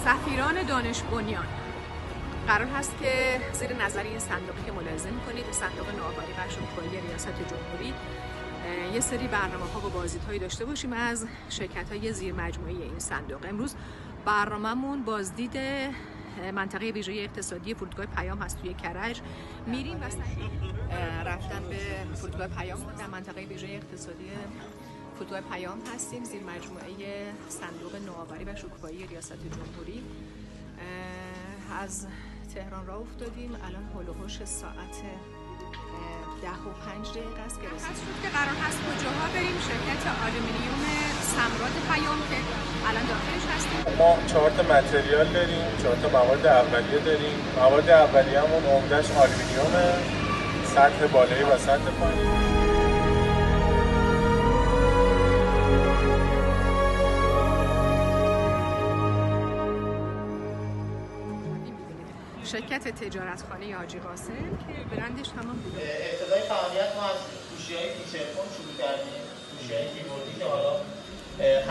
سفیران دانش بنیان قرار هست که زیر نظر این صندوقی که ملاحظه می‌کنید، صندوق نوآوری و شکوفایی ریاست جمهوری، یه سری برنامه‌ها و بازدیدهایی داشته باشیم از شرکت‌های زیر مجموعه این صندوق. امروز برنامه‌مون بازدید منطقه ویژه اقتصادی فرودگاه پیام هست توی کرج. میریم و رفتن به فرودگاه پیام در منطقه ویژه اقتصادی فرودگاه پیام هستیم، زیر مجموعه صندوق نوآوری و شکوفایی ریاست جمهوری. از تهران راه افتادیم، الان هول و هوش ساعت 10:05 است که رسیدیم که قرار هست کجاها بریم. شرکت آلومینیوم سمراد پیام که الان داخلش هستیم. ما 4 تا متریال داریم، 4 تا مواد اولیه داریم. مواد اولیه‌مون عمده‌اش آلومینیومه، سطح بالایی و سطح پایین. شرکت تجارتخانه حاجی قاسم که برندش همان بوده. ابتدای فعالیت ما از گوشی‌های فیچرفون شروع کردیم، گوشی‌های کیبوردی که حالا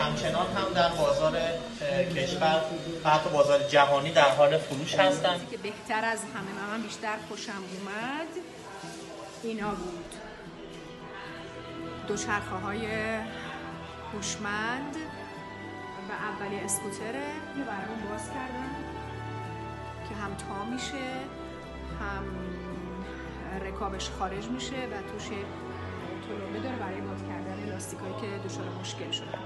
همچنان هم در بازار کشور و حتی بازار جهانی در حال فروش هستند. که بهتر از همه من بیشتر خوشم اومد اینا بود. دوچرخه‌های هوشمند و اولی اسکوتره یه برامون باز کردن که هم تا میشه هم رکابش خارج میشه و توش تلمبه داره برای باز کردن لاستیکایی که دچار مشکل شدن.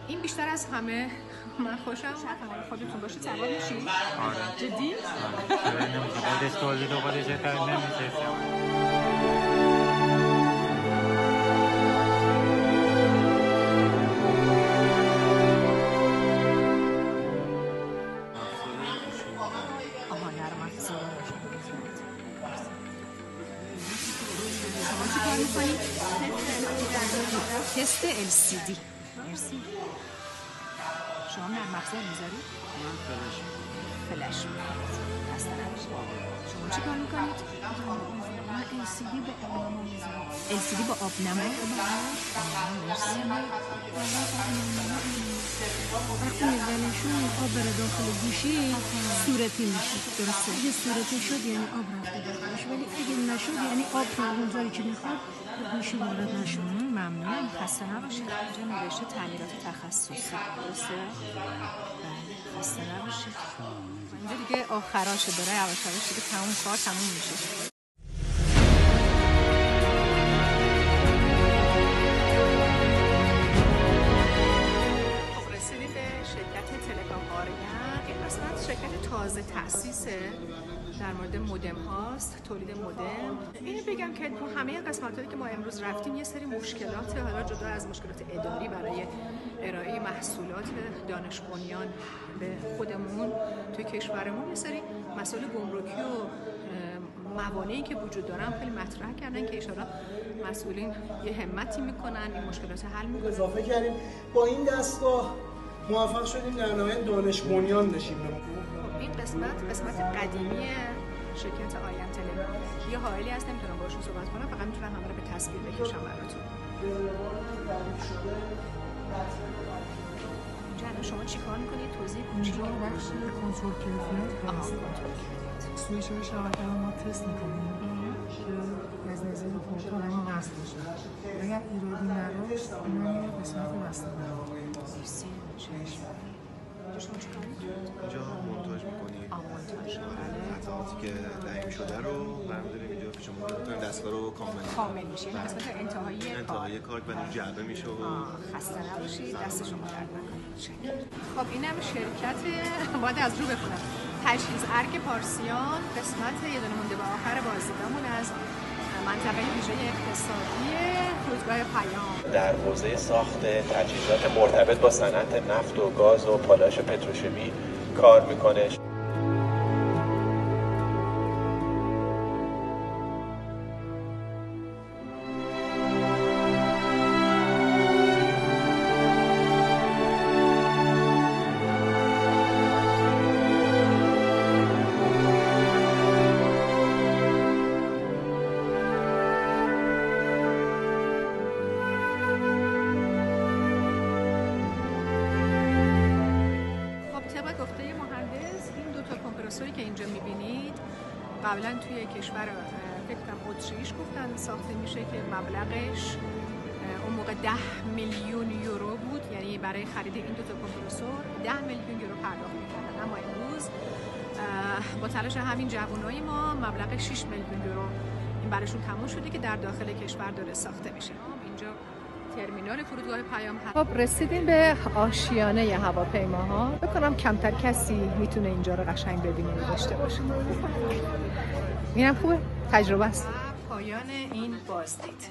این بیشتر از همه من خوشم اومد. خودتون باشه سوار میشین؟ آره. جدی؟ خودش تولید و خودش نمیشه. تست LCD. مرسی. شما نرم افزار میذاری؟ من فلش. دست نمیشه. شما چی کار میکنید؟ من LCD با آبنما میذارم. LCD با آبنما؟ مرسی. وقتی میزنیشون آب بره داخل گوشی صورتی میشه. درسته. اگه صورتی شد یعنی آب رفته داخلش، ولی اگه نشد یعنی آب تو اونجایی که میخواد گوشی وارد نشد. ممنونم. خسته نباشید. اینجا نوشته تعمیرات تخصصی. درسته؟ خسته نباشید. اینجا دیگه آخراشه، داره یواش یواش دیگه کار تموم میشه. خب رسیدیم به شرکت تلکام آریان. این قسمت شرکت تازه تأسیسه، در مورد مودم هاست، تولید مودم. اینو بگم که تو همه قسمتایی که ما امروز رفتیم یه سری مشکلات، حالا جدا از مشکلات اداری برای ارائه محصولات دانش بنیان به خودمون توی کشورمون، یه سری مسائل گمرکی و موانعی که وجود دارن خیلی مطرح کردن که ان مسئولین یه همتی میکنن این مشکلات حل میکنن. اضافه کردیم با این دستگاه موفق شدیم در نهایت دانش بنیان نشیم. این قسمت قدیمی شرکت آریان تله. یه حائلی هست نمیتونم باشون صحبت کنم، فقط میتونم همه رو به تصویر بکشم براتون. اینجا شما چیکار میکنید؟ توضیح کنید. اینجا بخش کنترل کیفیت هست. سویچ‌های شبکه رو ما تست میکنیم که از نظر پورتال همین وصل بشه. اگر ایرادی نداشت اینا میره قسمت بسته بریم. مرسی. شما چیکار میکنید؟ اینجا مونتاژ میکنیم. مونتاژ. قطعاتی که تعیین شده رو برمی‌داریم اینجا پیش شما می‌کنیم، دستگاه رو کامل میشه. این قسمت انتهایی کار و جعبه میشه و خسته نباشید. دست شما درد نکنه. خب اینم شرکت باید از رو بخونم. تجهیز ارگ پارسیان، قسمت یه دونه مونده به آخر بازدیدمون از منطقه ویژه اقتصادی فرودگاه پیام. در حوزه ساخت تجهیزات مرتبط با صنعت نفت و گاز و پالاش پتروشیمی کار میکنه. کنپرسوری که اینجا میبینید قبلا توی کشور فکر کنم اتریش گفتن ساخته میشه که مبلغش اون موقع 10 میلیون یورو بود، یعنی برای خرید این دو تا کمپرسور 10 میلیون یورو پرداخت می‌کردن. اما امروز با تلاش همین جوانای ما مبلغ 6 میلیون یورو این براشون تموم شده که در داخل کشور داره ساخته میشه. اینجا ترمینال فرودگاه پیام هست. خب رسیدیم به آشیانه هواپیماها. بکنم کمتر کسی میتونه اینجا رو قشنگ ببینه و داشته باشه. اینم خوبه، تجربه است. پایان این بازدید.